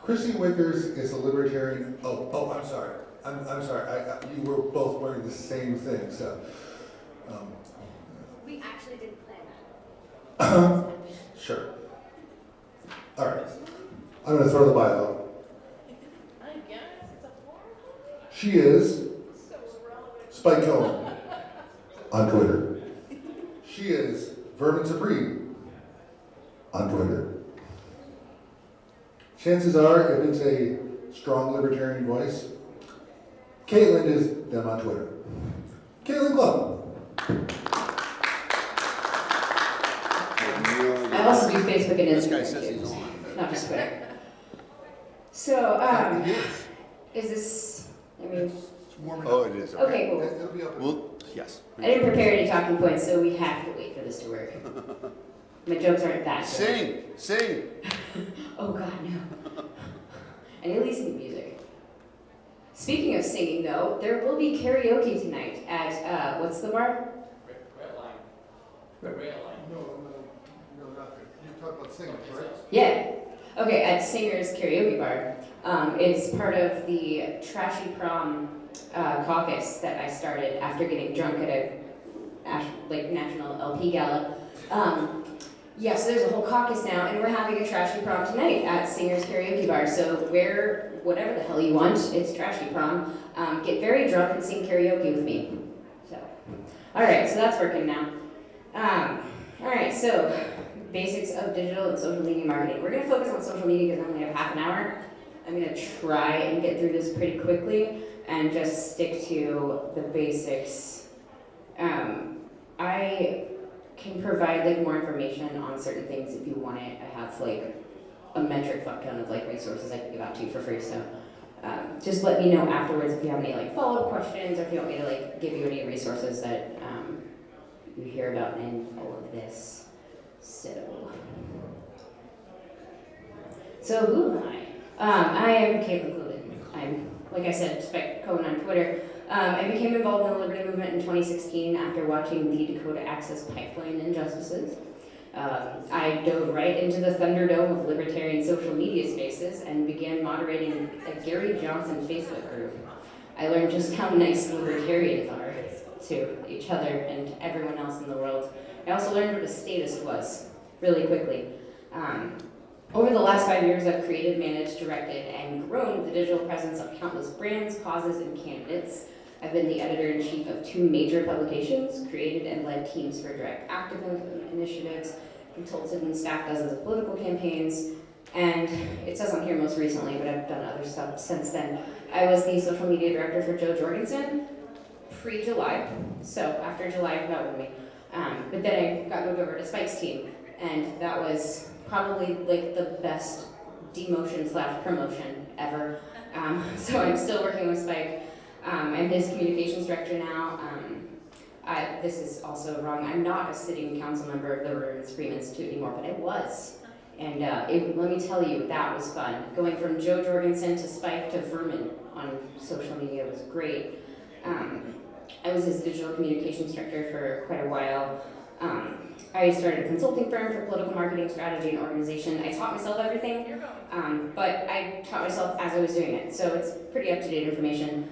Chrissy Wickers is a libertarian. Oh, I'm sorry. I'm sorry. You were both wearing the same thing, so. We actually didn't plan that. Sure. All right. I'm going to throw the bio out. I guess it's a form. She is So irrelevant. Spike Cohen on Twitter. She is Vermin Supreme on Twitter. Chances are, if it's a strong libertarian voice, Caitlin is them on Twitter. Caitlin Cloven. I also do Facebook and Instagram. This guy says he's on. Not just Twitter. So, He is. is this, I mean, Oh, it is. okay, cool. It'll be up. Well, yes. I didn't prepare any talking points, so we have to wait for this to work. My jokes aren't that good. Sing. Oh God, no. I need to listen to music. Speaking of singing, though, there will be karaoke tonight at, what's the bar? No, nothing. You talk about singing, right? Yeah. Okay, at Singer's Karaoke Bar. It's part of the Trashy Prom caucus that I started after getting drunk at a national LP gala. Yeah, so there's a whole caucus now, and we're having a Trashy Prom tonight at Singer's Karaoke Bar. So wear whatever the hell you want. It's Trashy Prom. Get very drunk and sing karaoke with me. So, all right, so that's working now. All right, so basics of digital and social media marketing. We're going to focus on social media because I only have half an hour. I'm going to try and get through this pretty quickly and just stick to the basics. I can provide more information on certain things if you want it. I have a metric fuck ton of resources I can give out to you for free. So just let me know afterwards if you have any follow-up questions or if you want me to give you any resources that you hear about in all of this. So who am I? I am Caitlin Cloven. I'm, like I said, Spike Cohen on Twitter. I became involved in the Liberty Movement in 2016 after watching the Dakota Access Pipeline injustices. I dove right into the Thunderdome of libertarian social media spaces and began moderating a Gary Johnson Facebook group. I learned just how nice libertarians are to each other and everyone else in the world. I also learned what a statist was really quickly. Over the last 5 years, I've created, managed, directed, and grown the digital presence of countless brands, causes, and candidates. I've been the editor-in-chief of 2 major publications, created and led teams for direct activism initiatives, consulted and staffed dozens of political campaigns, and it says on here most recently, but I've done other stuff since then. I was the social media director for Joe Jorgensen pre-July, so after July, that was me. But then I got moved over to Spike's team, and that was probably the best demotion/promotion ever. So I'm still working with Spike. I'm his communications director now. This is also wrong. I'm not a sitting council member of the Vermin Supreme Institute anymore, but I was. And let me tell you, that was fun. Going from Joe Jorgensen to Spike to Vermin on social media was great. I was his digital communications director for quite a while. I started a consulting firm for political marketing, strategy, and organization. I taught myself everything, but I taught myself as I was doing it, so it's pretty up-to-date information.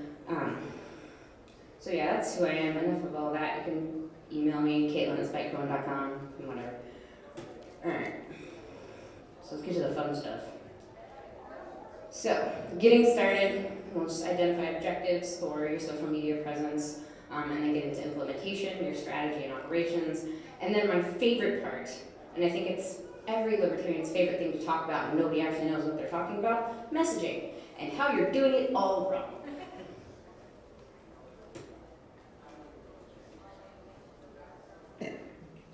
So yeah, that's who I am. Enough of all that. You can email me, Caitlin@spikecohen.com, and whatever. Alright, so let's get to the fun stuff. So, getting started, we'll just identify objectives for your social media presence, and then get into implementation, your strategy and operations, and then my favorite part, and I think it's every libertarian's favorite thing to talk about and nobody actually knows what they're talking about, messaging, and how you're doing it all wrong.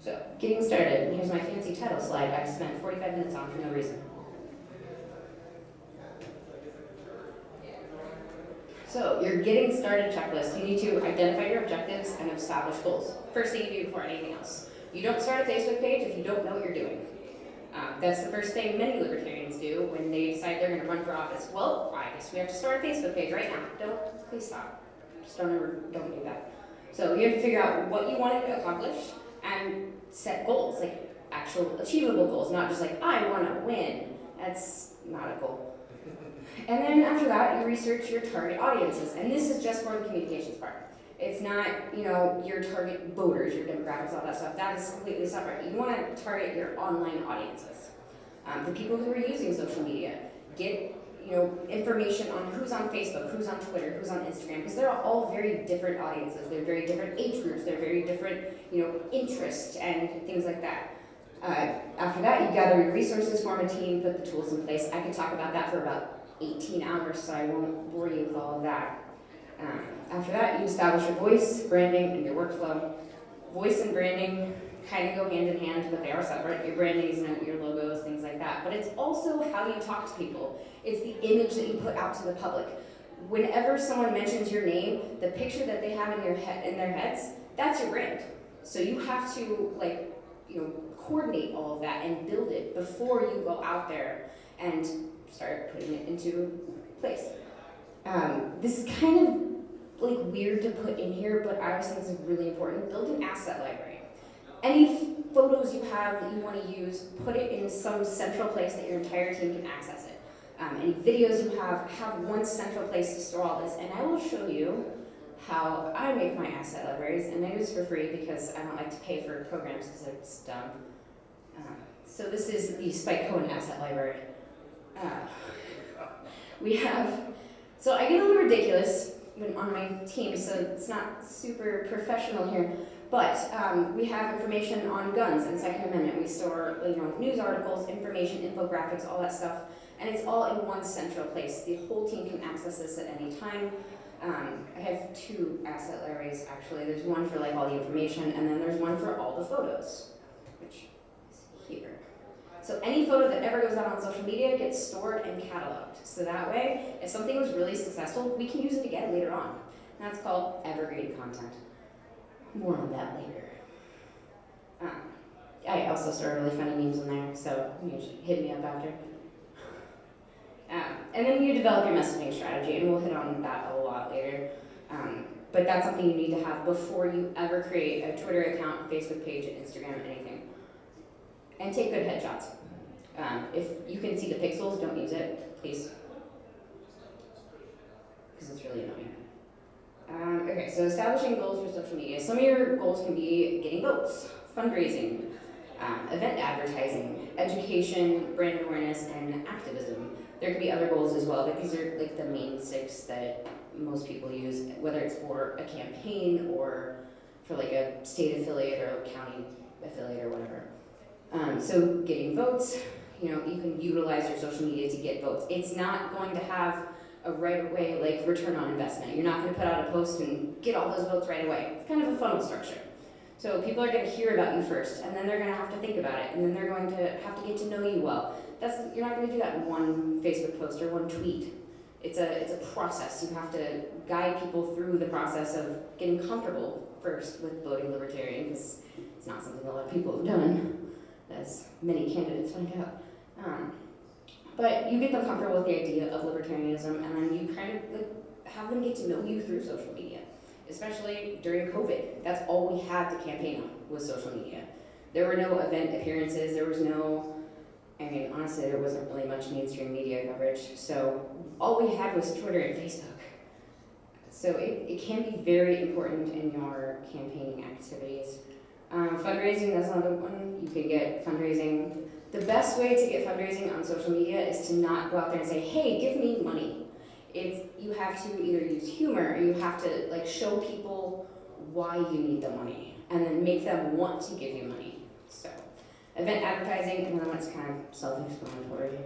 So, getting started, here's my fancy title slide I spent 45 minutes on for no reason. So, your getting started checklist, you need to identify your objectives and establish goals. First thing you do before anything else. You don't start a Facebook page if you don't know what you're doing. That's the first thing many libertarians do when they decide they're going to run for office. Well, I guess we have to start a Facebook page right now. Please stop. Just don't do that. So you have to figure out what you want to accomplish and set goals, like actual achievable goals, not just I want to win. That's not a goal. And then after that, you research your target audiences. And this is just for the communications part. It's not, your target voters, your demographics, all that stuff. That is completely separate. You want to target your online audiences. The people who are using social media. Get, information on who's on Facebook, who's on Twitter, who's on Instagram, because they're all very different audiences. They're very different age groups. They're very different, interests and things like that. After that, you gather your resources, form a team, put the tools in place. I could talk about that for about 18 hours, so I won't bore you with all of that. After that, you establish your voice, branding, and your workflow. Voice and branding kind of go hand in hand, but they are separate. Your branding is your logos, things like that. But it's also how you talk to people. It's the image that you put out to the public. Whenever someone mentions your name, the picture that they have in their heads, that's your brand. So you have to coordinate all of that and build it before you go out there and start putting it into place. This is kind of weird to put in here, but I always think this is really important. Build an asset library. Any photos you have that you want to use, put it in some central place that your entire team can access it. Any videos you have one central place to store all this. And I will show you how I make my asset libraries, and I do this for free because I don't like to pay for programs because it's dumb. So this is the Spike Cohen asset library. So I get a little ridiculous when on my team, so it's not super professional here, but we have information on guns and Second Amendment. We store news articles, information, infographics, all that stuff, and it's all in one central place. The whole team can access this at any time. I have 2 asset libraries actually. There's one for all the information, and then there's one for all the photos, which is here. So any photo that ever goes out on social media gets stored and cataloged. So that way, if something was really successful, we can use it again later on. And that's called evergreen content. More on that later. I also store really funny memes in there, so you should hit me up after. And then you develop your messaging strategy, and we'll hit on that a lot later. But that's something you need to have before you ever create a Twitter account, Facebook page, Instagram, anything. And take good headshots. If you can see the pixels, don't use it, please. Because it's really annoying. Okay, so establishing goals for social media. Some of your goals can be getting votes, fundraising, event advertising, education, brand awareness, and activism. There could be other goals as well, but these are the main 6 that most people use, whether it's for a campaign or for a state affiliate or a county affiliate or whatever. So getting votes, you can utilize your social media to get votes. It's not going to have a right away return on investment. You're not going to put out a post and get all those votes right away. It's kind of a funnel structure. So people are going to hear about you first, and then they're going to have to think about it, and then they're going to have to get to know you well. You're not going to do that in one Facebook post or one tweet. It's a process. You have to guide people through the process of getting comfortable first with voting libertarian, because it's not something a lot of people have done, as many candidates find out. But you get them comfortable with the idea of libertarianism, and then you kind of have them get to know you through social media, especially during COVID. That's all we had to campaign on was social media. There were no event appearances. There was no, honestly, there wasn't really much mainstream media coverage. So all we had was Twitter and Facebook. So it can be very important in your campaigning activities. Fundraising, that's another one. You can get fundraising. The best way to get fundraising on social media is to not go out there and say, hey, give me money. You have to either use humor, or you have to show people why you need the money, and then make them want to give you money. So, event advertising, another one's kind of self-explanatory.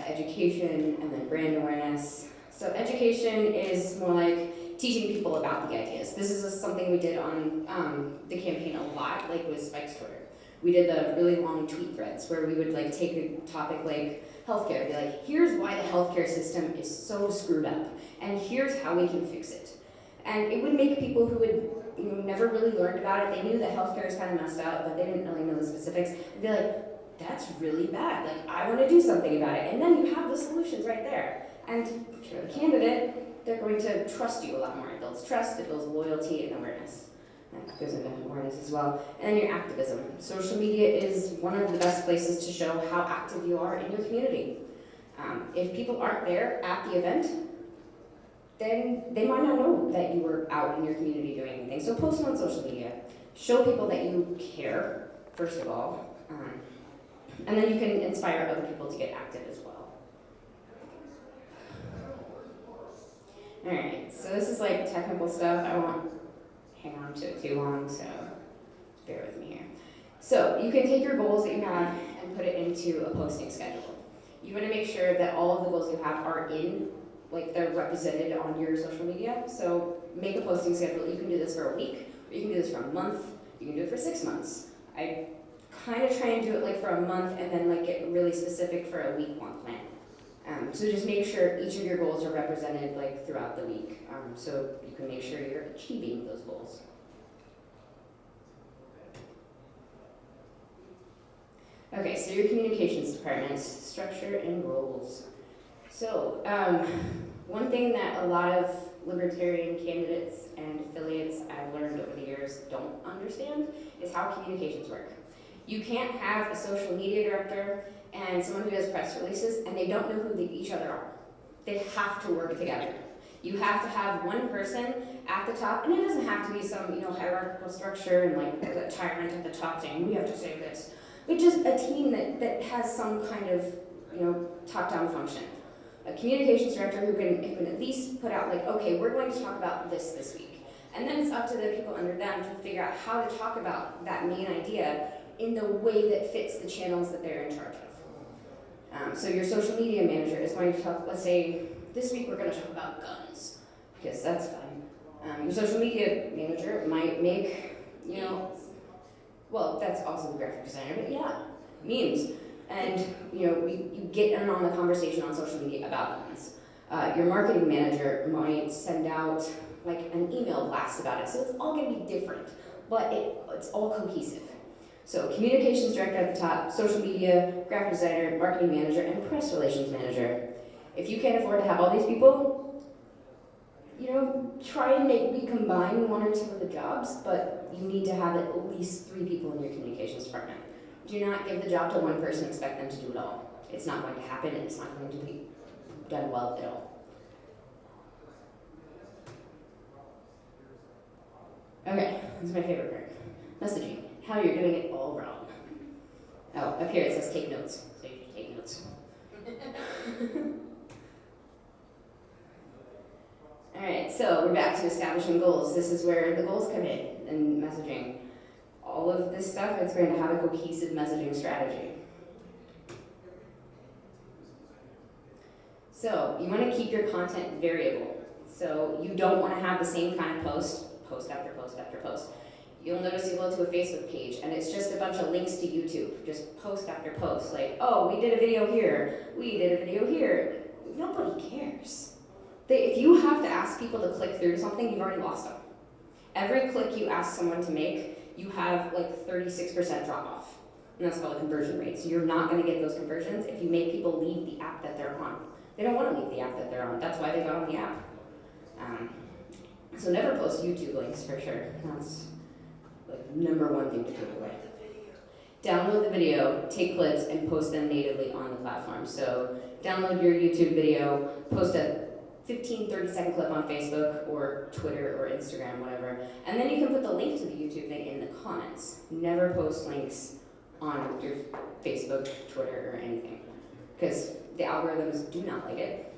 Education, and then brand awareness. So education is more like teaching people about the ideas. This is something we did on the campaign a lot, with Spike's Twitter. We did the really long tweet threads where we would take a topic like healthcare, be here's why the healthcare system is so screwed up, and here's how we can fix it. And it would make people who had never really learned about it, they knew that healthcare is kind of messed up, but they didn't really know the specifics, and be that's really bad, I want to do something about it. And then you have the solutions right there. And if you're a candidate, they're going to trust you a lot more. It builds trust, it builds loyalty and awareness. That goes into awareness as well. And then your activism. Social media is one of the best places to show how active you are in your community. If people aren't there at the event, then they might not know that you were out in your community doing anything. So post on social media. Show people that you care, first of all. And then you can inspire other people to get active as well. Alright, so this is like technical stuff. I won't hang on to it too long, so bear with me here. So you can take your goals that you have and put it into a posting schedule. You want to make sure that all of the goals you have are in, like they're represented on your social media. So make a posting schedule. You can do this for a week, or you can do this for a month, you can do it for 6 months. I kind of try and do it like for a month and then like get really specific for a week-long plan. So just make sure each of your goals are represented like throughout the week, so you can make sure you're achieving those goals. Okay, so your communications department, structure and roles. So one thing that a lot of libertarian candidates and affiliates I've learned over the years don't understand is how communications work. You can't have a social media director and someone who does press releases and they don't know who each other are. They have to work together. You have to have one person at the top, and it doesn't have to be some hierarchical structure and like a tyrant at the top saying we have to say this, but just a team that has some kind of top-down function. A communications director who can at least put out like, okay, we're going to talk about this week. And then it's up to the people under them to figure out how to talk about that main idea in the way that fits the channels that they're in charge of. So your social media manager is going to talk, let's say, this week we're going to talk about guns, because that's fun. Your social media manager might make, well, that's also the graphic designer, but yeah, memes. And, you get in on the conversation on social media about guns. Your marketing manager might send out, like, an email blast about it. So it's all going to be different, but it's all cohesive. So communications director at the top, social media, graphic designer, marketing manager, and press relations manager. If you can't afford to have all these people, try and maybe combine one or two of the jobs, but you need to have at least 3 people in your communications department. Do not give the job to one person and expect them to do it all. It's not going to happen, and it's not going to be done well at all. Okay, this is my favorite part. Messaging. How you're doing it all wrong. Oh, up here it says take notes, so you should take notes. Alright, so we're back to establishing goals. This is where the goals come in messaging. All of this stuff, it's going to have a cohesive messaging strategy. So you want to keep your content variable. So you don't want to have the same kind of post after post after post. You'll notice you go to a Facebook page and it's just a bunch of links to YouTube, just post after post, like, oh, we did a video here, we did a video here. Nobody cares. If you have to ask people to click through to something, you've already lost them. Every click you ask someone to make, you have like 36% drop off. And that's called a conversion rate. So you're not going to get those conversions if you make people leave the app that they're on. They don't want to leave the app that they're on. That's why they got on the app. So never post YouTube links for sure. That's like #1 thing to take away. Download the video, take clips, and post them natively on the platform. So download your YouTube video, post a 15-30-second clip on Facebook or Twitter or Instagram, whatever, and then you can put the link to the YouTube thing in the comments. Never post links on your Facebook, Twitter, or anything, because the algorithms do not like it.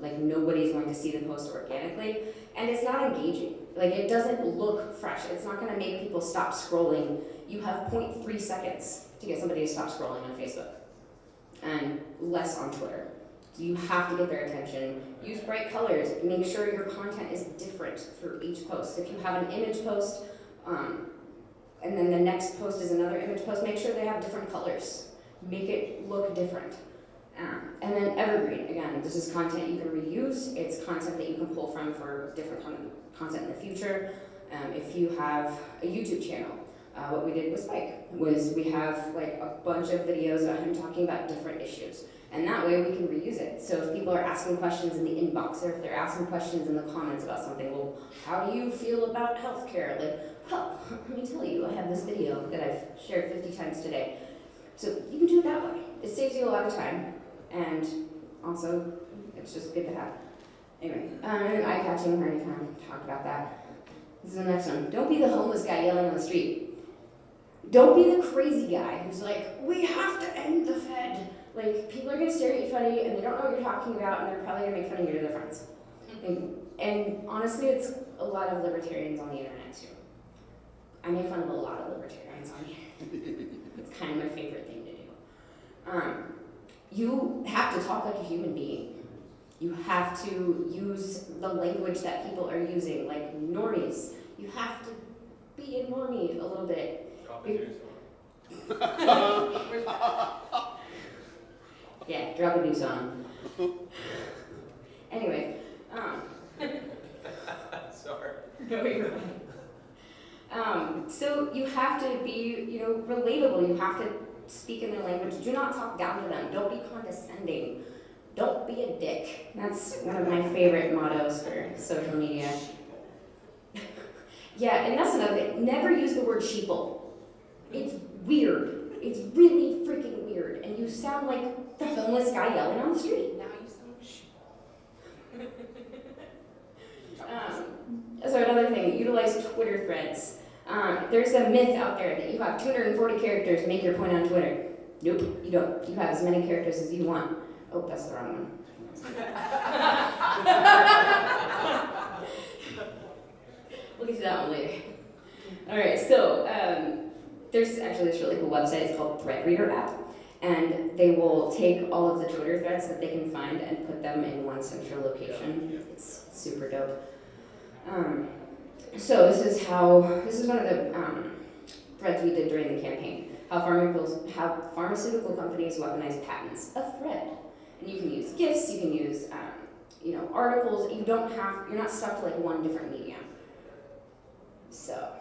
Like nobody's going to see the post organically, and it's not engaging. Like it doesn't look fresh. It's not going to make people stop scrolling. You have 0.3 seconds to get somebody to stop scrolling on Facebook, and less on Twitter. So you have to get their attention. Use bright colors. Make sure your content is different for each post. If you have an image post, and then the next post is another image post, make sure they have different colors. Make it look different. And then evergreen, again, this is content you can reuse. It's content that you can pull from for different content in the future. If you have a YouTube channel, what we did with Spike was we have like a bunch of videos about him talking about different issues. And that way we can reuse it. So if people are asking questions in the inbox, or if they're asking questions in the comments about something, well, how do you feel about healthcare? Like, well, let me tell you, I have this video that I've shared 50 times today. So you can do it that way. It saves you a lot of time. And also, it's just good to have. Anyway, eye-catching, we already kind of talked about that. This is the next one. Don't be the homeless guy yelling on the street. Don't be the crazy guy who's like, we have to end the Fed. Like, people are going to stare at you funny, and they don't know what you're talking about, and they're probably going to make fun of you to their friends. And honestly, it's a lot of libertarians on the internet, too. I make fun of a lot of libertarians on the internet. It's kind of my favorite thing to do. You have to talk like a human being. You have to use the language that people are using, like normies. You have to be a normie a little bit. Yeah, drop a deuce on 'em. Anyway, Sorry. no, you're fine. So you have to be, relatable. You have to speak in their language. Do not talk down to them. Don't be condescending. Don't be a dick. That's one of my favorite mottos for social media. Yeah, and that's another thing. Never use the word sheeple. It's weird. It's really freaking weird. And you sound like the homeless guy yelling on the street. Now you sound So another thing, utilize Twitter threads. There's a myth out there that you have 240 characters to make your point on Twitter. Nope, you don't. You have as many characters as you want. Oh, that's the wrong one. We'll get to that one later. All right, so there's actually this really cool website. It's called Threadreader app, and they will take all of the Twitter threads that they can find and put them in one central location. It's super dope. So this is one of the threads we did during the campaign. How pharmaceutical companies weaponize patents. A thread, and you can use GIFs. You can use articles. You're not stuck to like one different medium. So.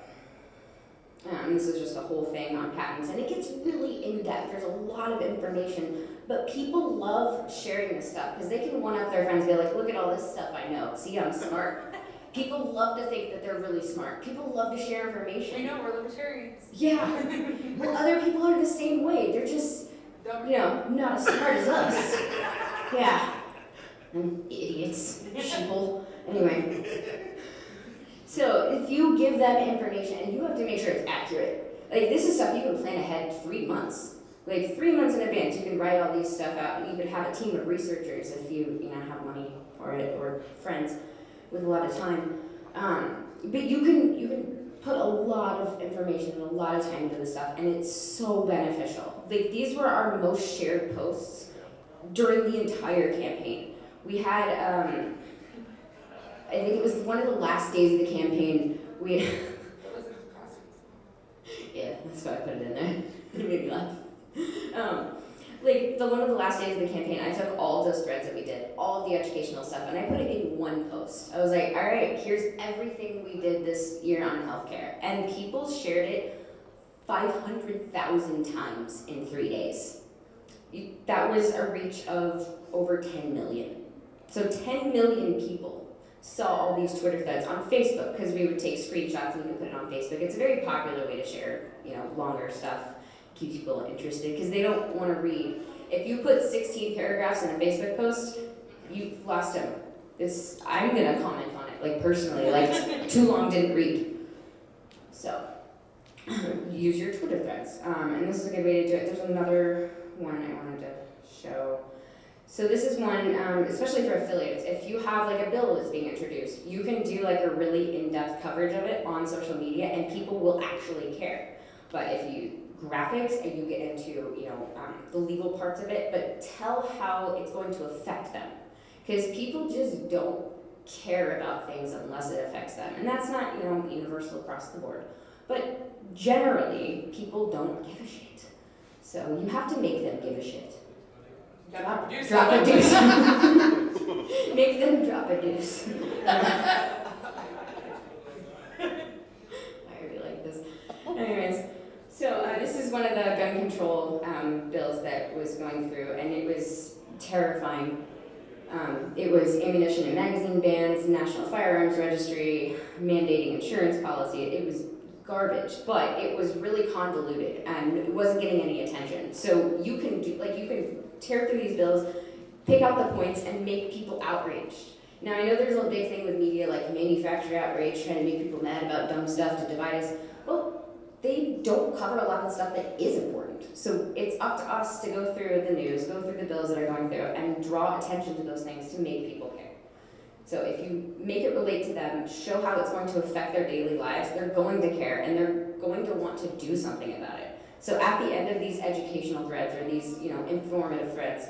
This is just a whole thing on patents, and it gets really in-depth. There's a lot of information, but people love sharing this stuff because they can one-up their friends and be like, look at all this stuff I know. See, I'm smart. People love to think that they're really smart. People love to share information. I know, we're libertarians. Yeah. Well, other people are the same way. They're just, not as smart as us. Yeah. Idiots. Sheeple. Anyway. So if you give them information, and you have to make sure it's accurate. Like, this is stuff you can plan ahead 3 months. Like, 3 months in advance, you can write all these stuff out, and you could have a team of researchers if you have money for it, or friends with a lot of time. But you can put a lot of information and a lot of time into this stuff, and it's so beneficial. Like, these were our most shared posts during the entire campaign. We had, I think it was one of the last days of the campaign. Yeah, that's why I put it in there. It made me laugh. One of the last days of the campaign, I took all of those threads that we did, all of the educational stuff, and I put it in one post. I was like, all right, here's everything we did this year on healthcare. And people shared it 500,000 times in 3 days. That was a reach of over 10 million. So 10 million people saw all these Twitter threads on Facebook, because we would take screenshots and you could put it on Facebook. It's a very popular way to share, longer stuff, keep people interested, because they don't want to read. If you put 16 paragraphs in a Facebook post, you've lost them. I'm gonna comment on it, like personally, like too long, didn't read. So use your Twitter threads, and this is a good way to do it. There's another one I wanted to show. So this is one, especially for affiliates. If you have like a bill that's being introduced, you can do like a really in-depth coverage of it on social media, and people will actually care. But if you graphics and you get into the legal parts of it, but tell how it's going to affect them, because people just don't care about things unless it affects them, and that's not universal across the board. But generally, people don't give a shit. So you have to make them give a shit. Drop a deuce. Make them drop a deuce. I really like this. Anyways, so this is one of the gun control bills that was going through, and it was terrifying. It was ammunition and magazine bans, national firearms registry, mandating insurance policy. It was garbage, but it was really convoluted and it wasn't getting any attention. So you can tear through these bills, pick out the points, and make people outraged. Now I know there's a big thing with media like manufactured outrage, trying to make people mad about dumb stuff to divide us. Well, they don't cover a lot of the stuff that is important. So it's up to us to go through the news, go through the bills that are going through, and draw attention to those things to make people care. So if you make it relate to them, show how it's going to affect their daily lives, they're going to care and they're going to want to do something about it. So at the end of these educational threads or these, informative threads,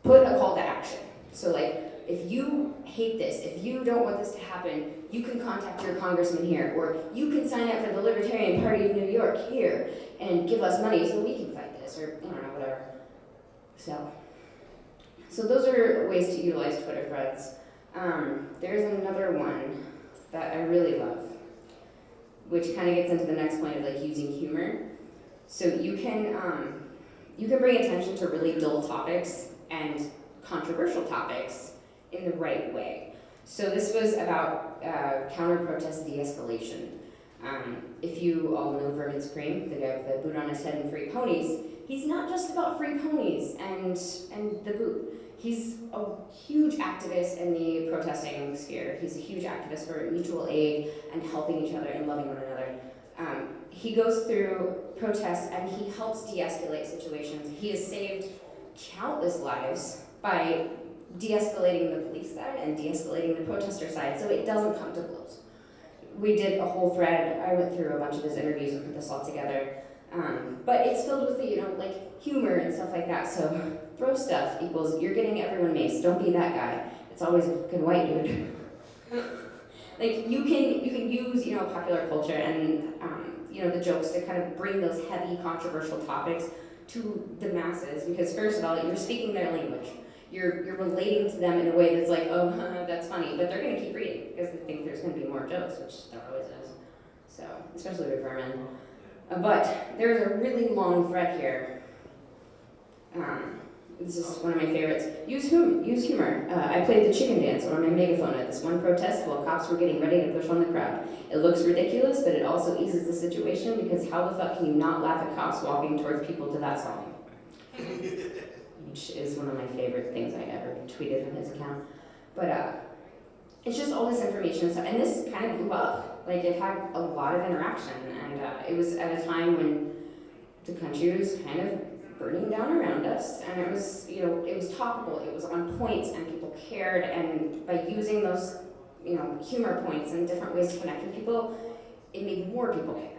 put a call to action. So like, if you hate this, if you don't want this to happen, you can contact your congressman here, or you can sign up for the Libertarian Party of New York here and give us money so we can fight this, or whatever. So those are ways to utilize Twitter threads. There's another one that I really love, which kind of gets into the next point of like using humor. So you can bring attention to really dull topics and controversial topics in the right way. So this was about counter-protest de-escalation. If you all know Vermin Supreme, the guy with the boot on his head and free ponies, he's not just about free ponies and the boot. He's a huge activist in the protesting sphere. He's a huge activist for mutual aid and helping each other and loving one another. He goes through protests and he helps de-escalate situations. He has saved countless lives by de-escalating the police side and de-escalating the protester side so it doesn't come to blows. We did a whole thread. I went through a bunch of his interviews and put this all together. But it's filled with, humor and stuff like that. So throw stuff equals you're getting everyone maced. Don't be that guy. It's always a good white dude. Like you can use popular culture and the jokes to kind of bring those heavy controversial topics to the masses, because first of all you're speaking their language. You're relating to them in a way that's like, oh, that's funny, but they're going to keep reading because they think there's going to be more jokes, which there always is. So, especially with Vermin. But there's a really long thread here. This is one of my favorites. Use humor. I played the chicken dance on my megaphone at this one protest while cops were getting ready to push on the crowd. It looks ridiculous, but it also eases the situation because how the fuck can you not laugh at cops walking towards people to that song? Which is one of my favorite things I ever tweeted on his account. But it's just all this information and stuff. And this kind of blew up. Like, it had a lot of interaction. And it was at a time when the country was kind of burning down around us. And it was, it was topical. It was on point, and people cared. And by using those, humor points and different ways to connect with people, it made more people care.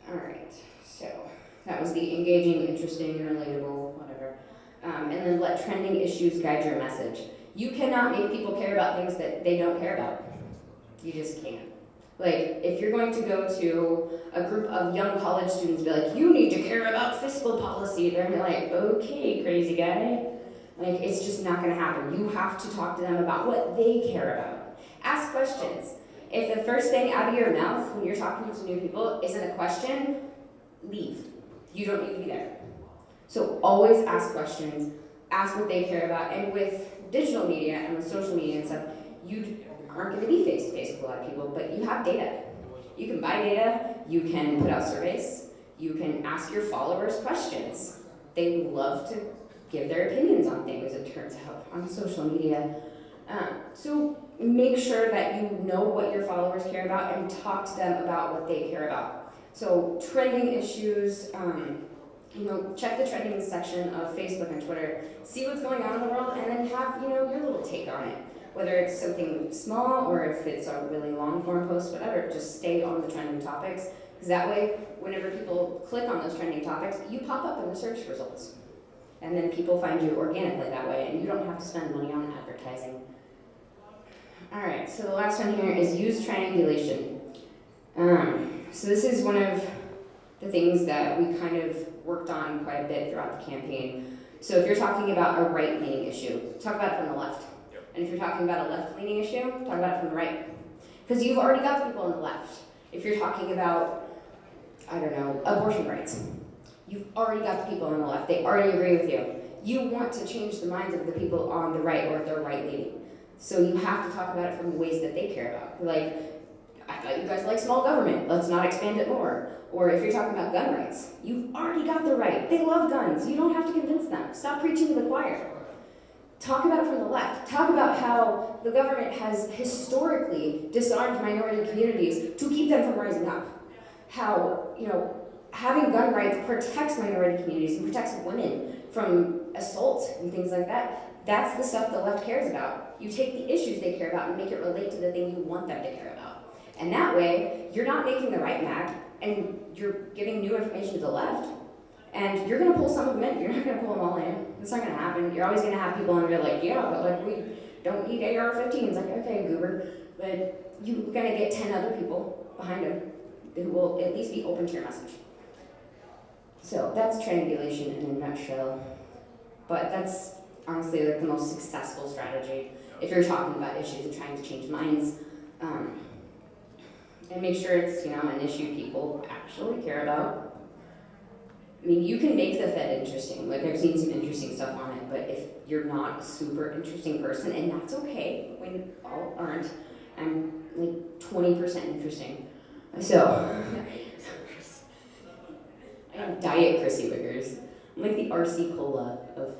All right, so that was the engaging, interesting, relatable, whatever. And then let trending issues guide your message. You cannot make people care about things that they don't care about. You just can't. Like, if you're going to go to a group of young college students and be like, you need to care about fiscal policy, they're gonna be like, okay, crazy guy. Like, it's just not gonna happen. You have to talk to them about what they care about. Ask questions. If the first thing out of your mouth when you're talking to new people isn't a question, leave. You don't need to be there. So always ask questions, ask what they care about, and with digital media and with social media and stuff, you aren't going to be face-to-face with a lot of people, but you have data. You can buy data, you can put out surveys, you can ask your followers questions. They love to give their opinions on things, it turns out, on social media. So make sure that you know what your followers care about and talk to them about what they care about. So trending issues, check the trending section of Facebook and Twitter, see what's going on in the world, and then have, your little take on it. Whether it's something small or if it's a really long form post, whatever, just stay on the trending topics. Because that way, whenever people click on those trending topics, you pop up in the search results. And then people find you organically that way, and you don't have to spend money on advertising. All right, so the last one here is use triangulation. So this is one of the things that we kind of worked on quite a bit throughout the campaign. So if you're talking about a right-leaning issue, talk about it from the left. And if you're talking about a left-leaning issue, talk about it from the right. Because you've already got the people on the left. If you're talking about, abortion rights, you've already got the people on the left. They already agree with you. You want to change the minds of the people on the right, or if they're right-leaning. So you have to talk about it from the ways that they care about. Like, I You guys like small government, let's not expand it more. Or if you're talking about gun rights, you've already got the right. They love guns. You don't have to convince them. Stop preaching to the choir. Talk about it from the left. Talk about how the government has historically disarmed minority communities to keep them from rising up. How, having gun rights protects minority communities and protects women from assault and things like that. That's the stuff the left cares about. You take the issues they care about and make it relate to the thing you want them to care about. And that way, you're not making the right mad, and you're giving new information to the left. And you're going to pull some of them in. You're not going to pull them all in. It's not going to happen. You're always going to have people on there like, yeah, but like we don't need AR-15s. Like, okay, goober. But you're going to get 10 other people behind them who will at least be open to your message. So that's triangulation in a nutshell. But that's honestly like the most successful strategy if you're talking about issues and trying to change minds. And make sure it's, an issue people actually care about. I mean, you can make the Fed interesting. Like, I've seen some interesting stuff on it, but if you're not a super interesting person, and that's okay, we all aren't. I'm like 20% interesting. So, I am Diet Chrissy Wiggers. I'm like the RC Cola of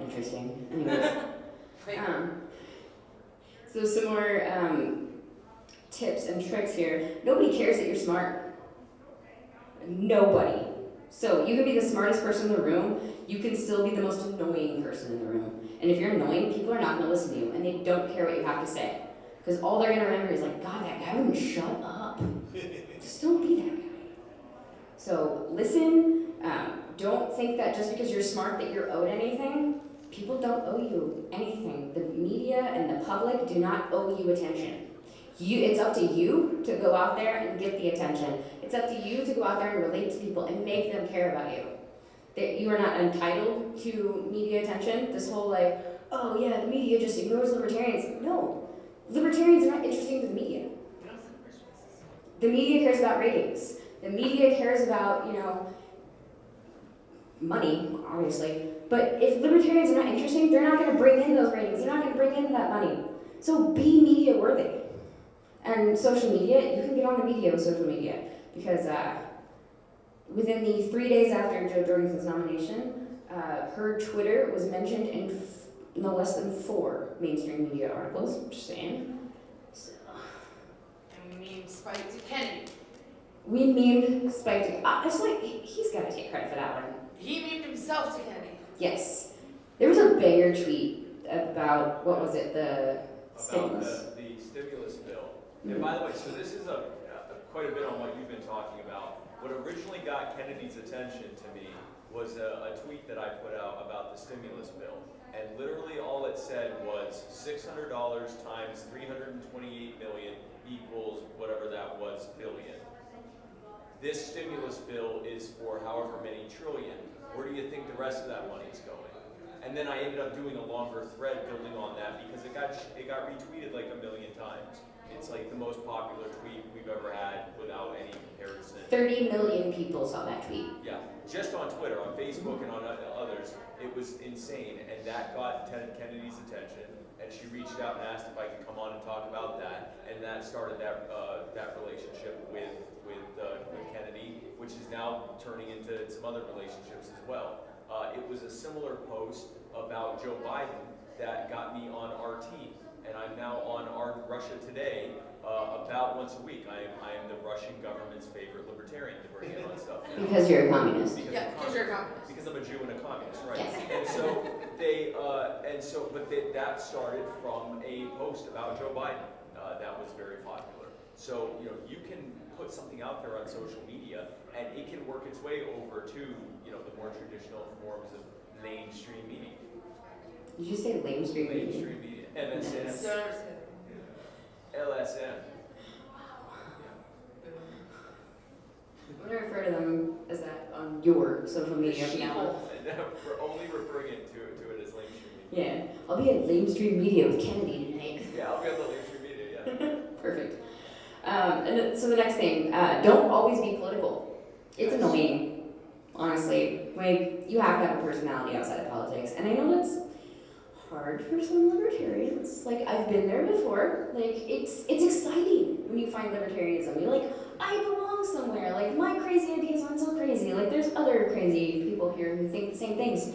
interesting. Anyways. So some more tips and tricks here. Nobody cares that you're smart. Nobody. So you can be the smartest person in the room, you can still be the most annoying person in the room. And if you're annoying, people are not going to listen to you, and they don't care what you have to say. Because all they're going to remember is like, God, that guy wouldn't shut up. Just don't be that guy. So listen. Don't think that just because you're smart that you're owed anything. People don't owe you anything. The media and the public do not owe you attention. It's up to you to go out there and get the attention. It's up to you to go out there and relate to people and make them care about you. That you are not entitled to media attention. This whole like, oh yeah, the media just ignores libertarians. No, libertarians are not interesting to the media. The media cares about ratings. The media cares about, money, obviously. But if libertarians are not interesting, they're not going to bring in those ratings. They're not going to bring in that money. So be media worthy. And social media, you can get on the media with social media. Because within the 3 days after Jo Jorgensen's nomination, her Twitter was mentioned in no less than 4 mainstream media articles. Just saying. So. And we mean Spike to Kennedy. We memed Spike to... Honestly, he's got to take credit for that one. He memed himself to Kennedy. Yes. There was a banger tweet about, what was it, the stimulus? About the stimulus bill. Mm-hmm. And by the way, so this is quite a bit on what you've been talking about. What originally got Kennedy's attention to me was a tweet that I put out about the stimulus bill. And literally all it said was $600 times 328 million equals whatever that was billion. This stimulus bill is for however many trillion. Where do you think the rest of that money is going? And then I ended up doing a longer thread building on that because it got retweeted like 1 million times. It's like the most popular tweet we've ever had without any comparison. 30 million people saw that tweet. Yeah, just on Twitter, on Facebook, and on others, it was insane. And that got Kennedy's attention. And she reached out and asked if I could come on and talk about that. And that started that relationship with Kennedy, which is now turning into some other relationships as well. It was a similar post about Joe Biden that got me on RT, and I'm now on Russia Today about once a week. I am the Russian government's favorite libertarian to bring in on stuff. Because you're a communist. Because you're a communist. Because I'm a Jew and a communist, right? Yes. That started from a post about Joe Biden that was very popular. So you can put something out there on social media, and it can work its way over to the more traditional forms of mainstream media. Did you say mainstream media? Mainstream media. MSN. Nice. LSM. I'm going to refer to them as that on your social media from now on. We're only referring to it as mainstream media. Yeah. I'll be at mainstream media with Kennedy tonight. Yeah, I'll be at the mainstream media, yeah. Perfect. So the next thing, don't always be political. It's annoying, honestly. Like, you have to have a personality outside of politics. And I know that's hard for some libertarians. Like, I've been there before. Like, it's exciting when you find libertarianism. You're like, I belong somewhere. Like, my crazy ideas aren't so crazy. Like, there's other crazy people here who think the same things.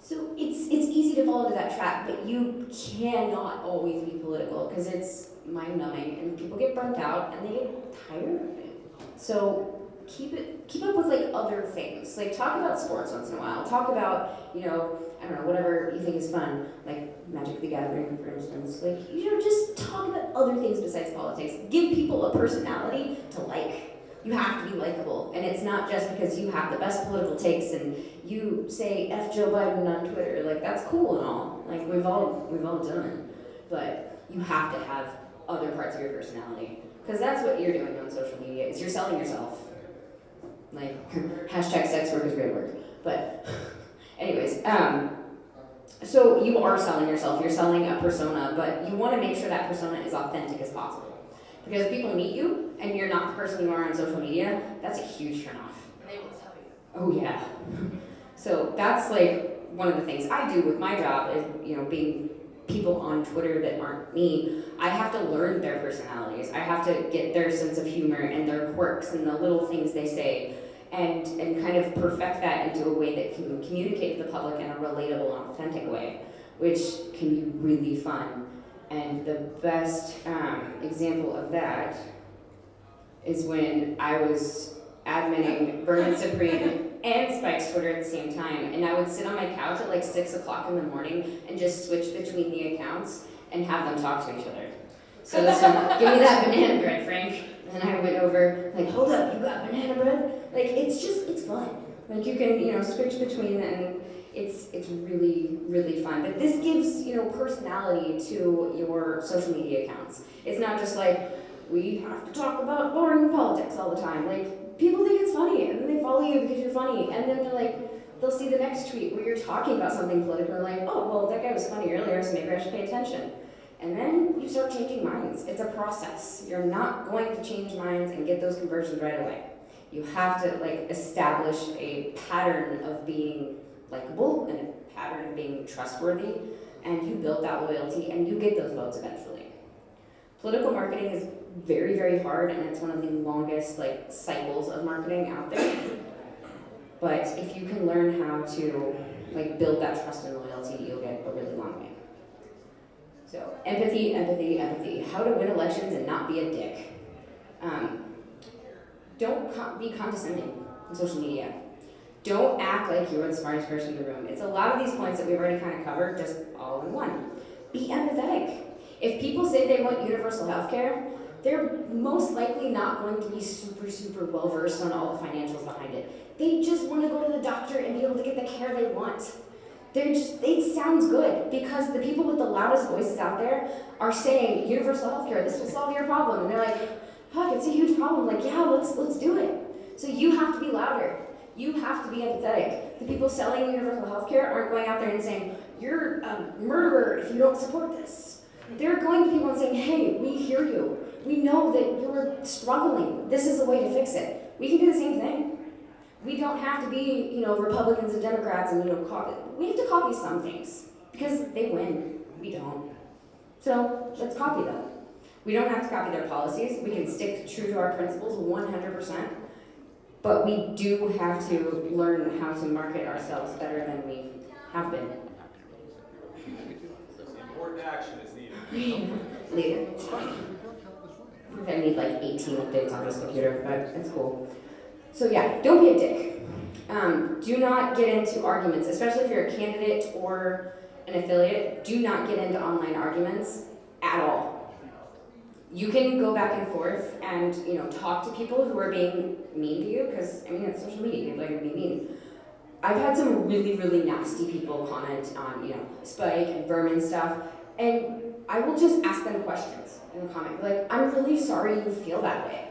So it's easy to fall into that trap, but you cannot always be political because it's mind-numbing and people get burnt out and they get tired of it. So keep up with like other things. Like talk about sports once in a while. Talk about, I don't know, whatever you think is fun, like Magic the Gathering, for instance. Like, just talk about other things besides politics. Give people a personality to like. You have to be likable, and it's not just because you have the best political takes and you say F Joe Biden on Twitter. Like that's cool and all. Like we've all done it, but you have to have other parts of your personality because that's what you're doing on social media. Is you're selling yourself. Like hashtag sex work is great work. But anyways, so you are selling yourself. You're selling a persona, but you want to make sure that persona is authentic as possible. Because if people meet you and you're not the person you are on social media, that's a huge turnoff. And they will tell you. Oh yeah. So that's like one of the things I do with my job is, being people on Twitter that aren't me. I have to learn their personalities. I have to get their sense of humor and their quirks and the little things they say and kind of perfect that into a way that can communicate to the public in a relatable and authentic way, which can be really fun. And the best example of that is when I was adminning Vernon Supreme and Spike's Twitter at the same time, and I would sit on my couch at like 6 o'clock in the morning and just switch between the accounts and have them talk to each other. So give me that banana bread, Frank. And I went over, like, hold up, you got banana bread? Like, it's fun. Like, you can, switch between and it's really, really fun. But this gives, personality to your social media accounts. It's not just like, we have to talk about boring politics all the time. Like, people think it's funny, and then they follow you because you're funny, and then they'll see the next tweet where you're talking about something political, and like, oh, well, that guy was funny earlier, so maybe I should pay attention. And then you start changing minds. It's a process. You're not going to change minds and get those conversions right away. You have to, establish a pattern of being likable and a pattern of being trustworthy, and you build that loyalty and you get those votes eventually. Political marketing is very, very hard, and it's one of the longest cycles of marketing out there. But if you can learn how to build that trust and loyalty, you'll get a really long way. So empathy, empathy, empathy. How to win elections and not be a dick. Don't be condescending on social media. Don't act like you're the smartest person in the room. It's a lot of these points that we've already kind of covered, just all in one. Be empathetic. If people say they want universal health care, they're most likely not going to be super, super well-versed on all the financials behind it. They just want to go to the doctor and be able to get the care they want. It sounds good because the people with the loudest voices out there are saying universal health care, this will solve your problem. And they're like, fuck, it's a huge problem. Like, yeah, let's do it. So you have to be louder. You have to be empathetic. The people selling universal health care aren't going out there and saying, you're a murderer if you don't support this. They're going to people and saying, hey, we hear you. We know that you're struggling. This is a way to fix it. We can do the same thing. We don't have to be, Republicans and Democrats and, copy. We have to copy some things because they win. We don't. So let's copy them. We don't have to copy their policies. We can stick true to our principles 100%. But we do have to learn how to market ourselves better than we have been. Important action is needed. Later. I need 18 updates on this computer, but it's cool. So yeah, don't be a dick. Do not get into arguments, especially if you're a candidate or an affiliate. Do not get into online arguments at all. You can go back and forth and talk to people who are being mean to you, because it's social media, people are gonna be mean. I've had some really, really nasty people comment on Spike and Vermin stuff, and I will just ask them questions in the comment, I'm really sorry you feel that way.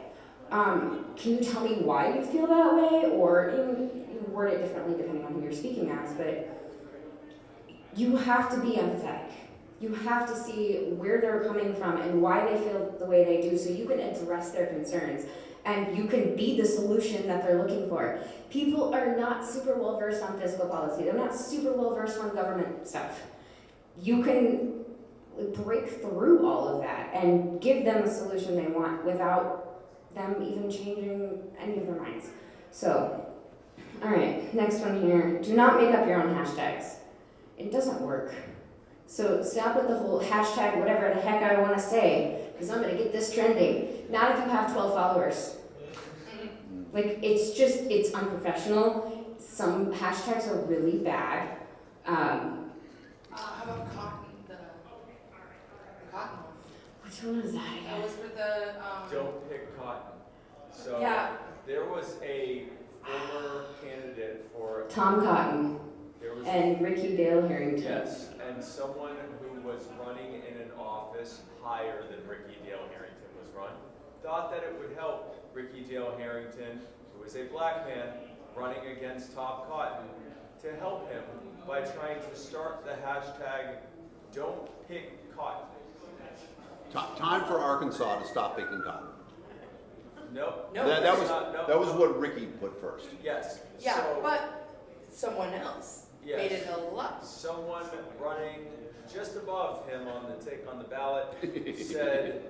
Can you tell me why you feel that way? Or you word it differently depending on who you're speaking as, but you have to be empathetic. You have to see where they're coming from and why they feel the way they do so you can address their concerns and you can be the solution that they're looking for. People are not super well versed on fiscal policy. They're not super well versed on government stuff. you can break through all of that and give them the solution they want without them even changing any of their minds. So, all right, next one here. Do not make up your own hashtags. It doesn't work. So stop with the whole hashtag whatever the heck I want to say, because I'm going to get this trending. Not if you have 12 followers. Like, it's unprofessional. Some hashtags are really bad. How about cotton? The cotton one. Which one was that That again? was for the Don't pick cotton. So Yeah. there was a former candidate for, Tom Cotton there was and Ricky Dale Harrington. yes, and someone who was running in an office higher than Ricky Dale Harrington was run, thought that it would help Ricky Dale Harrington, who is a black man, running against Tom Cotton, to help him by trying to start the hashtag Don't Pick Cotton. Time for Arkansas to stop picking cotton. Nope. No, That it's was not- no. that was what Ricky put first. Yes. Yeah, So, but someone else yes. made it a lot. Someone running just above him on the ballot said,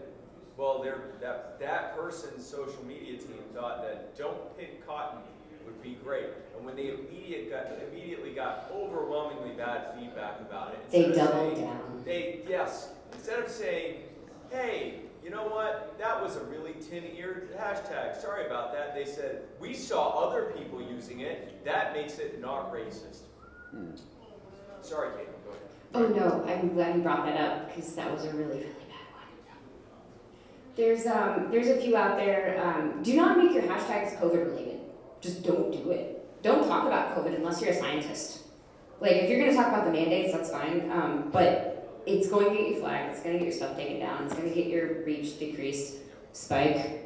well, that person's social media team thought that Don't Pick Cotton would be great. And when they immediately got overwhelmingly bad feedback about it, They instead of doubled saying- down. instead of saying, hey, you know what, that was a really tin-eared hashtag, sorry about that, they said, we saw other people using it, that makes it not racist. Sorry, Caitlin, go ahead. Oh no, I'm glad you brought that up because that was a really, really bad one. There's a few out there. Do not make your hashtags COVID related. Just don't do it. Don't talk about COVID unless you're a scientist. Like if you're gonna talk about the mandates, that's fine. But it's going to get you flagged. It's gonna get your stuff taken down. It's gonna get your reach decreased. Spike.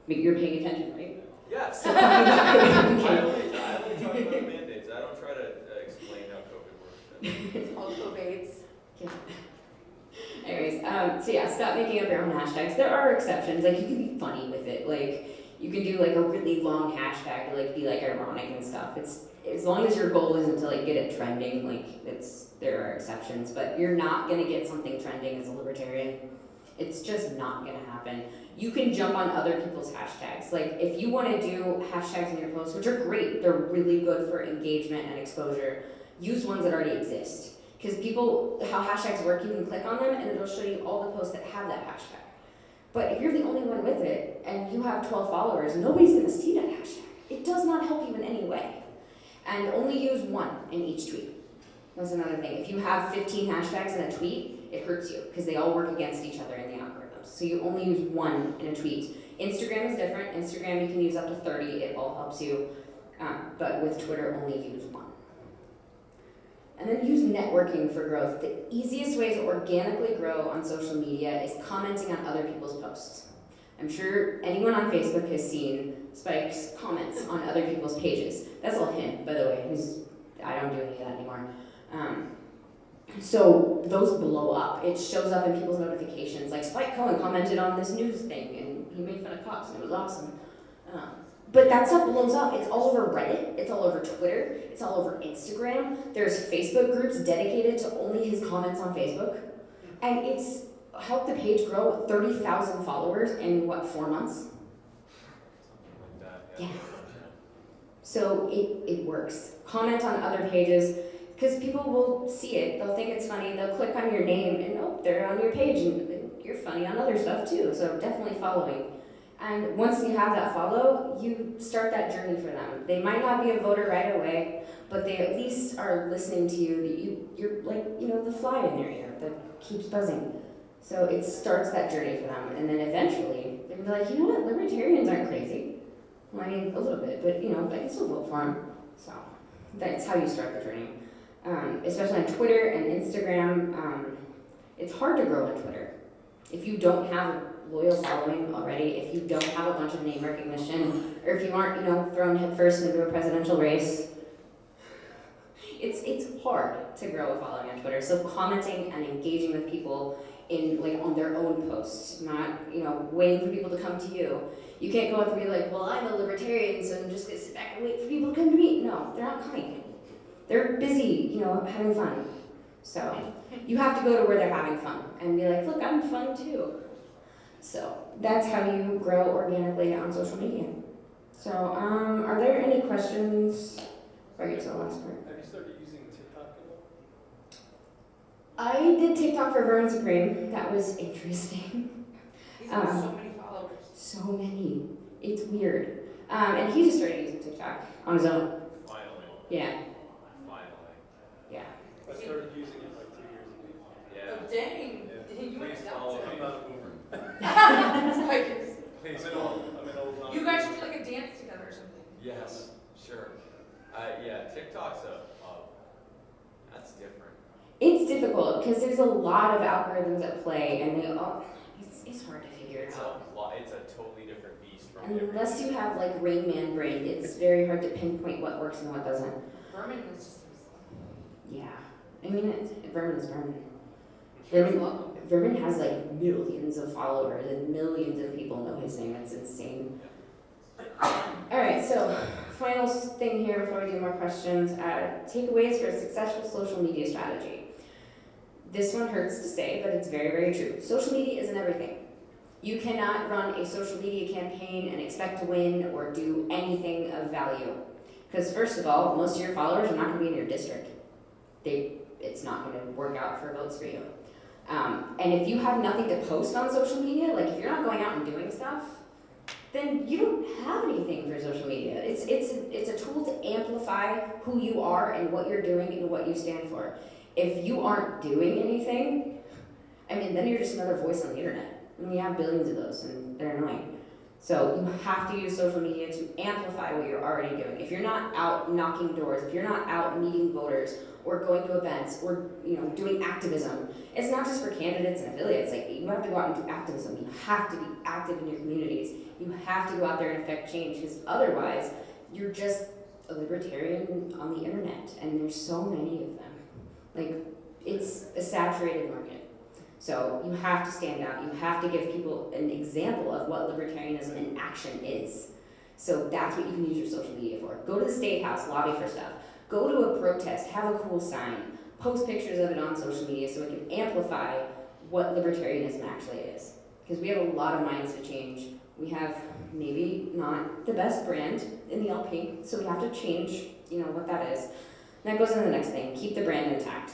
You're paying attention, right? Yes. Okay. I only talk about the mandates, I don't try to explain how COVID works. It's called Cloves. Yeah. Anyways, so yeah, stop making up your own hashtags. There are exceptions. Like you can be funny with it. Like you can do like a really long hashtag to like be like ironic and stuff. It's as long as your goal isn't to like get it trending. Like there are exceptions, but you're not gonna get something trending as a libertarian. It's just not gonna happen. You can jump on other people's hashtags. Like if you want to do hashtags in your posts, which are great, they're really good for engagement and exposure. Use ones that already exist. Because how hashtags work, you can click on them and it'll show you all the posts that have that hashtag. But if you're the only one with it and you have 12 followers, nobody's going to see that hashtag. It does not help you in any way. And only use one in each tweet. That's another thing. If you have 15 hashtags in a tweet, it hurts you because they all work against each other in the algorithms. So you only use one in a tweet. Instagram is different. Instagram you can use up to 30. It all helps you. But with Twitter, only use one. And then use networking for growth. The easiest way to organically grow on social media is commenting on other people's posts. I'm sure anyone on Facebook has seen Spike's comments on other people's pages. That's all him, by the way. I don't do any of that anymore. So those blow up. It shows up in people's notifications. Like Spike Cohen commented on this news thing, and he made fun of cops, and it was awesome. But that stuff blows up. It's all over Reddit. It's all over Twitter. It's all over Instagram. There's Facebook groups dedicated to only his comments on Facebook. And it's helped the page grow 30,000 followers in, 4 months? Something like that, Yeah. So it works. Comment on other pages, because people will see it. They'll think it's funny. They'll click on your name, and they're on your page, and you're funny on other stuff too. So definitely following. And once you have that follow, you start that journey for them. They might not be a voter right away, but they at least are listening to you. You're like, the fly in their ear that keeps buzzing. So it starts that journey for them. And then eventually, they're gonna be like, you know what, libertarians aren't crazy. Well, I mean, a little bit, but I can still vote for them. So that's how you start the journey. Especially on Twitter and Instagram. It's hard to grow on Twitter. If you don't have a loyal following already, if you don't have a bunch of name recognition, or if you aren't, thrown headfirst into a presidential race, it's hard to grow a following on Twitter. So commenting and engaging with people on their own posts, not, waiting for people to come to you. You can't go up and be like, well, I'm a libertarian, so I'm just gonna sit back and wait for people to come to me. No, they're not coming. They're busy, having fun. So you have to go to where they're having fun and be like, look, I'm fun too. So that's how you grow organically on social media. So are there any questions before I get to the last part? Have you started using TikTok at all? I did TikTok for Vernon Supreme. That was interesting. He's got so many followers. So many. It's weird. And he just started using TikTok on his own. Finally. Yeah. Finally. Yeah. I started using it like 2 years ago. Yeah. Oh, dang. Yeah. You went Please down follow to I'm me. not a boomer. Please I'm follow. an old non. You guys should do like a dance together or something. Yes, sure. Yeah, TikTok's that's different. It's difficult because there's a lot of algorithms at play, and it's hard to figure it It's out. it's a totally different beast from the Unless you have like Rain Man brain, it's very hard to pinpoint what works and what doesn't. Vermin is just. Yeah. I mean, Vermin is Vermin. Kids Vermin, love him. Vermin has like millions of followers and millions of people know his name. It's insane. Alright, so final thing here before we do more questions. Takeaways for a successful social media strategy. This one hurts to say, but it's very, very true. Social media isn't everything. You cannot run a social media campaign and expect to win or do anything of value. Because first of all, most of your followers are not going to be in your district. It's not going to work out for votes for you. And if you have nothing to post on social media, like if you're not going out and doing stuff, then you don't have anything for social media. It's a tool to amplify who you are and what you're doing and what you stand for. If you aren't doing anything, I mean, then you're just another voice on the internet. And we have billions of those, and they're annoying. So you have to use social media to amplify what you're already doing. If you're not out knocking doors, if you're not out meeting voters, or going to events, or doing activism, it's not just for candidates and affiliates. Like you have to go out and do activism. You have to be active in your communities. You have to go out there and affect change, because otherwise, you're just a libertarian on the internet, and there's so many of them. Like it's a saturated market. So you have to stand out. You have to give people an example of what libertarianism in action is. So that's what you can use your social media for. Go to the State House, lobby for stuff. Go to a protest, have a cool sign, post pictures of it on social media so it can amplify what libertarianism actually is. Because we have a lot of minds to change. We have maybe not the best brand in the LP, so we have to change, what that is. And that goes into the next thing, keep the brand intact.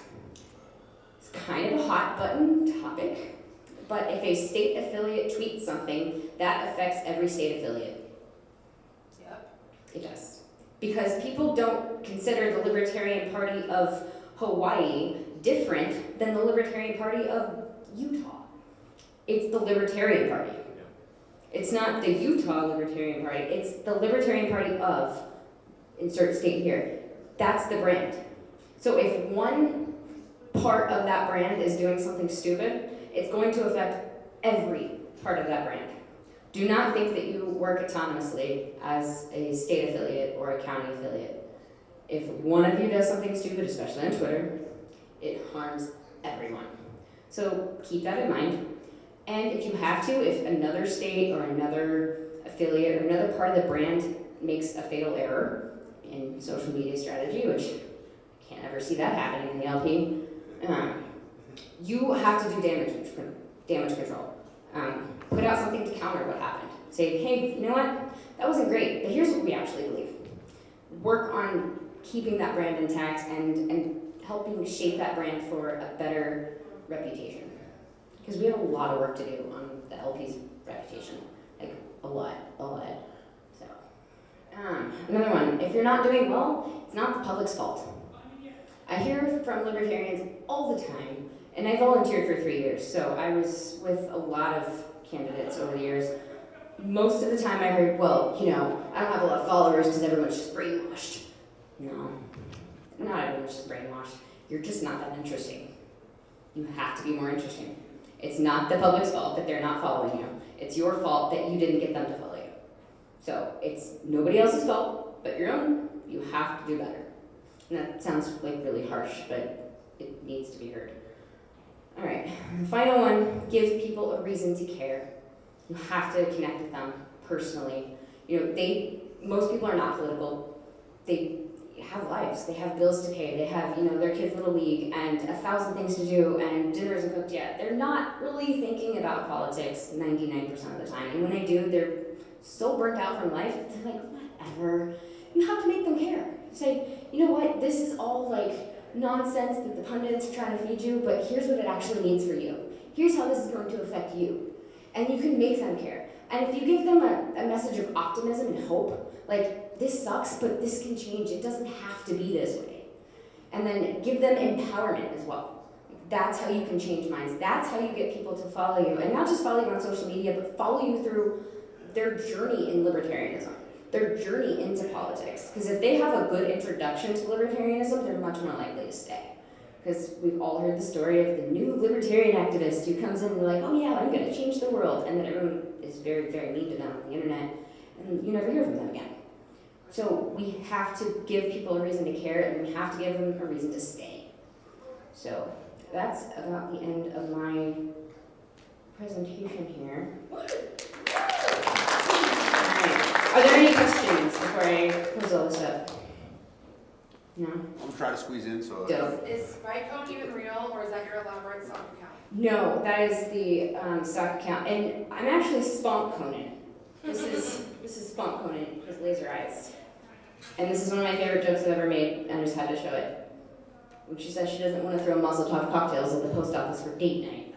It's kind of a hot button topic, but if a state affiliate tweets something, that affects every state affiliate. Yep. It does. Because people don't consider the Libertarian Party of Hawaii different than the Libertarian Party of Utah. It's the Libertarian Party. It's not the Utah Libertarian Party, it's the Libertarian Party of, insert state here. That's the brand. So if one part of that brand is doing something stupid, it's going to affect every part of that brand. Do not think that you work autonomously as a state affiliate or a county affiliate. If one of you does something stupid, especially on Twitter, it harms everyone. So keep that in mind. And if you have to, if another state or another affiliate or another part of the brand makes a fatal error in social media strategy, which I can't ever see that happening in the LP, you have to do damage control. Put out something to counter what happened. Say, hey, you know what? That wasn't great, but here's what we actually believe. Work on keeping that brand intact and helping shape that brand for a better reputation. Because we have a lot of work to do on the LP's reputation. Like, a lot. So, another one. If you're not doing well, it's not the public's fault. I hear from libertarians all the time, and I volunteered for 3 years, so I was with a lot of candidates over the years. Most of the time I heard, well, I don't have a lot of followers because everyone's just brainwashed. No, not everyone's just brainwashed. You're just not that interesting. You have to be more interesting. It's not the public's fault that they're not following you. It's your fault that you didn't get them to follow you. So it's nobody else's fault but your own. You have to do better. And that sounds like really harsh, but it needs to be heard. All right, the final one, give people a reason to care. You have to connect with them personally. Most people are not political. They have lives. They have bills to pay. They have, their kids' little league and 1,000 things to do, and dinner isn't cooked yet. They're not really thinking about politics 99% of the time. And when they do, they're so burnt out from life, they're like, whatever. You have to make them care. Say, you know what, this is all like nonsense that the pundits are trying to feed you, but here's what it actually means for you. Here's how this is going to affect you. And you can make them care. And if you give them a message of optimism and hope, like, this sucks, but this can change. It doesn't have to be this way. And then give them empowerment as well. That's how you can change minds. That's how you get people to follow you. And not just follow you on social media, but follow you through their journey in libertarianism, their journey into politics. Because if they have a good introduction to libertarianism, they're much more likely to stay. Because we've all heard the story of the new libertarian activist who comes in and they're like, oh yeah, I'm going to change the world. And then everyone is very, very mean to them on the internet. And you never hear from them again. So we have to give people a reason to care, and we have to give them a reason to stay. So that's about the end of my presentation here. Alright. Are there any questions before I close all this up? No? I'm trying to squeeze in, so. Dope. Is Spycone even real, or is that your elaborate stock account? No, that is the stock account. And I'm actually Spunk Conan. This is Spunk Conan with laser eyes. And this is one of my favorite jokes I've ever made, and I just had to show it. When she says she doesn't want to throw Mazel Tov cocktails at the post office for date night.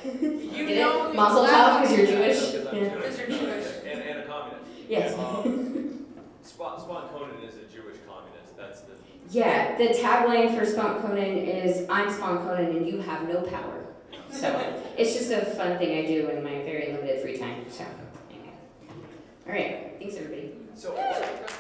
You Get know it? Mazel Tov because you're Yeah, Jewish? because I'm Yeah. Because you're Jewish. And a communist. Yes. Spawn Conan is a Jewish communist. That's the. Yeah, the tagline for Spunk Conan is, I'm Spawn Conan and you have no power. So, it's just a fun thing I do in my very limited free time. So, anyway. All right, thanks everybody. So, that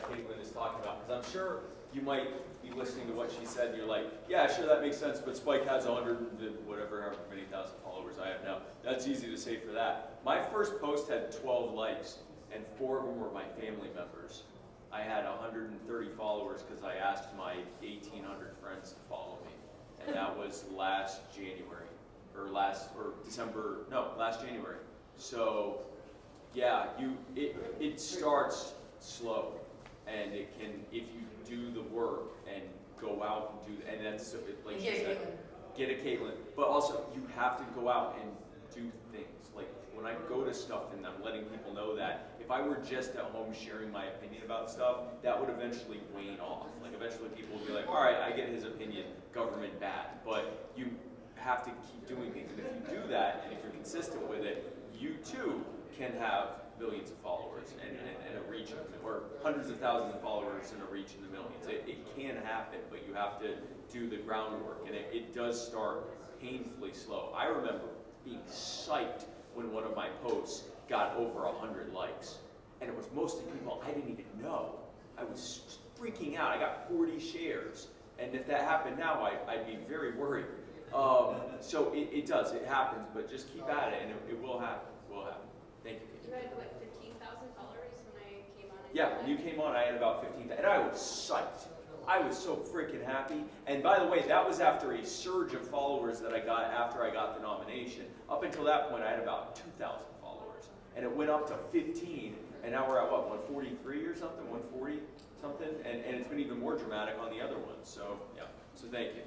Caitlin is talking about, because I'm sure you might be listening to what she said, and you're like, yeah, sure, that makes sense, but Spike has 100, whatever, however many thousand followers I have now. That's easy to say for that. My first post had 12 likes, and 4 of them were my family members. I had 130 followers because I asked my 1,800 friends to follow me, and that was last January, last January. So, yeah, it starts slow, and it can, if you do the work and go out and do, and that's like she said, get a Caitlin, but also you have to go out and do things. Like when I go to stuff and I'm letting people know that if I were just at home sharing my opinion about stuff, that would eventually wane off. Like eventually people would be like, all right, I get his opinion, government bad, but you have to keep doing things. And if you do that, and if you're consistent with it, you too can have millions of followers and a reach, or hundreds of thousands of followers and a reach in the millions. It can happen, but you have to do the groundwork, and it does start painfully slow. I remember being psyched when one of my posts got over 100 likes, and it was mostly people I didn't even know. I was freaking out. I got 40 shares, and if that happened now, I'd be very worried. So it does, it happens, but just keep at it, and it will happen. It will happen. Thank you. You had, what, 15,000 followers when I came on? Yeah, when you came on, I had about 15,000, and I was psyched. I was so freaking happy. And by the way, that was after a surge of followers that I got after I got the nomination. Up until that point, I had about 2,000 followers. And it went up to 15, and now we're at what, 143 or something, 140 something? And it's been even more dramatic on the other ones. So, yeah, so thank you.